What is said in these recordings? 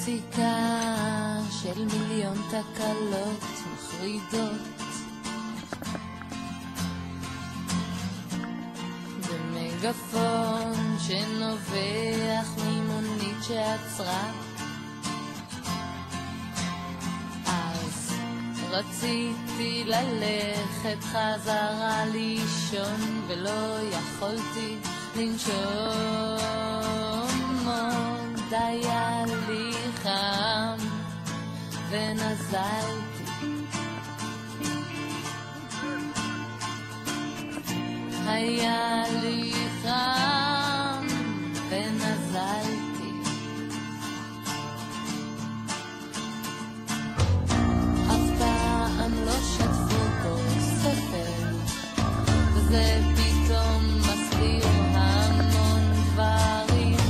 מוזיקה של מיליון תקלות מחרידות במגפון שנובח ממונית שעצרה אז רציתי ללכת חזרה לישון ולא יכולתי לנשום היה לי חם ונזלתי היה לי חם ונזלתי אף פעם לא שתפו פה ספר וזה פתאום מסביר המון דברים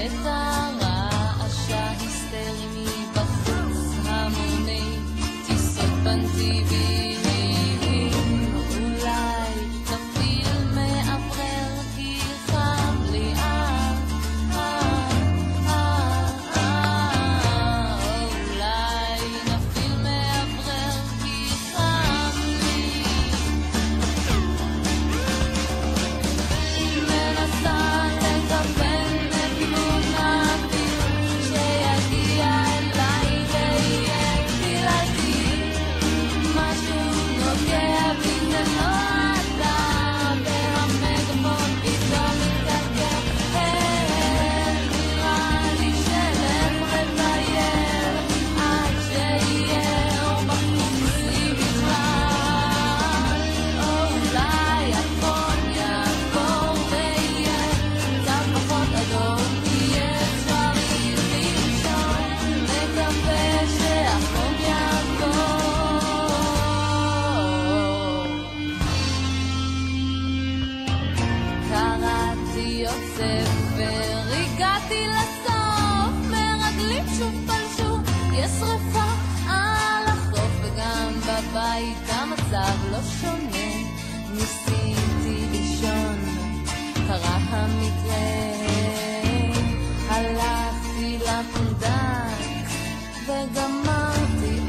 את הרעש ההיסטרי מבחוץ המוני טיסות בנתיבים אולי נפיל מאוורר כי חם לי אולי נפיל מאוורר כי חם לי מנסה לקבל והגעתי לסוף מרגלים שוב פלשו יש שריפה על החוף וגם בבית המצב לא שונה ניסיתי לישון קרה המקרה הלכתי לפונדק וגמרתי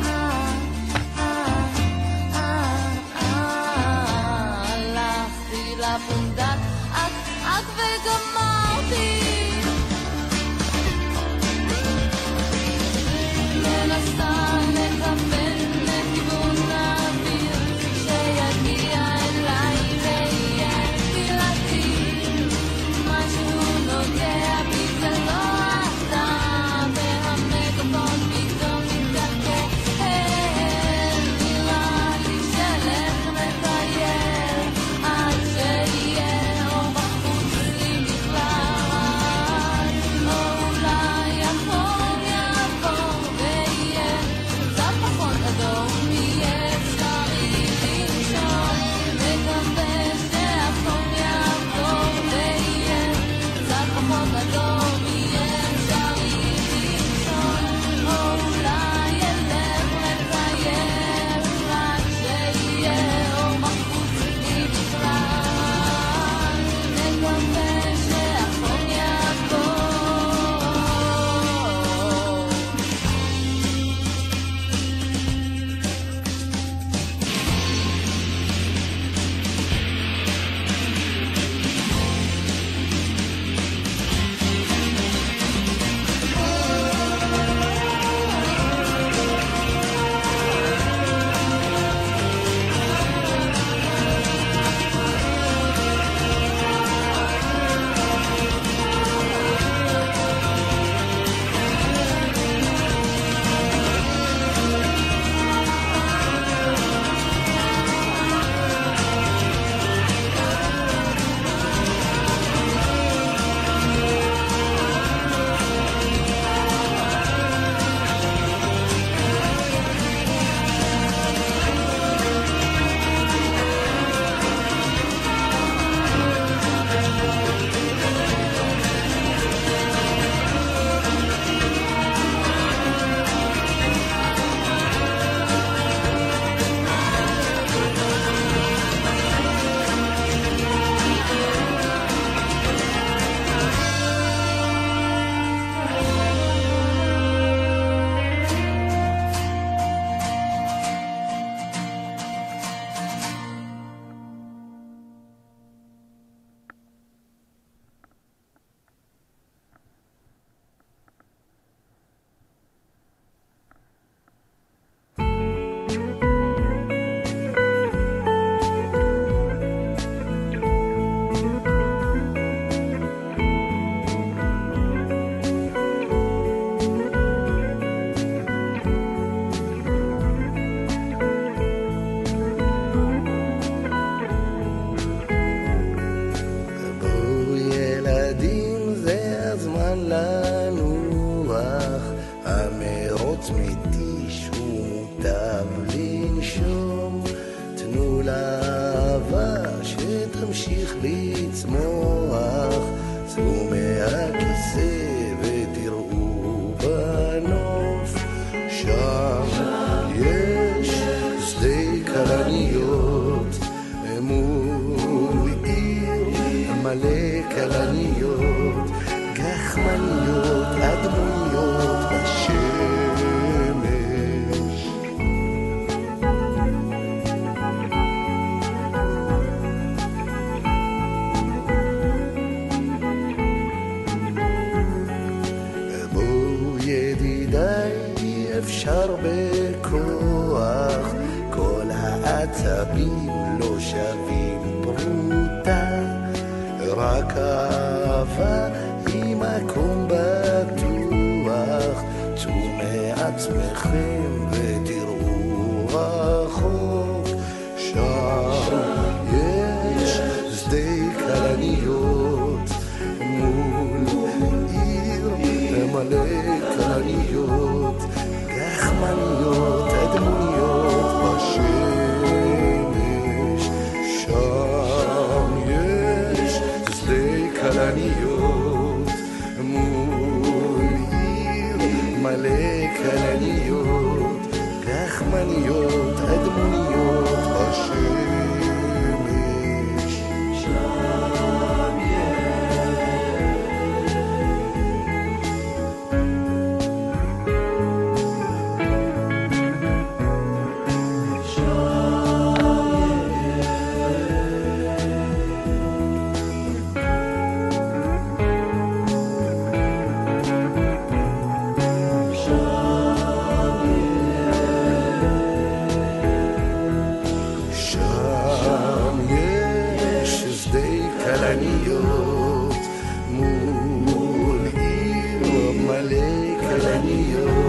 צמיתי שמוטב לנשום, תנו לאהבה שתמשיך לצמוח, צאו מהכיסא ותראו בנוף, שם יש שדה כלניות מול עיר מלא כלניות, גחמניות אדמוניות בשמש. בואו ידידיי, אפשר בכוח, כל העצבים לא שווים פרוטה, רק אהבה היא מקום בטוח, צאו מעצמכם ותראו רחוק, שם יש שדה כלניות מול עיר מלא כלניות, גחמניות אדמוניות בשמש, שם יש שדה כלניות מול עיר מלא כלניות, גחמניות אדמוניות בשמש, שם כלניות מול עיר מלא כלניות,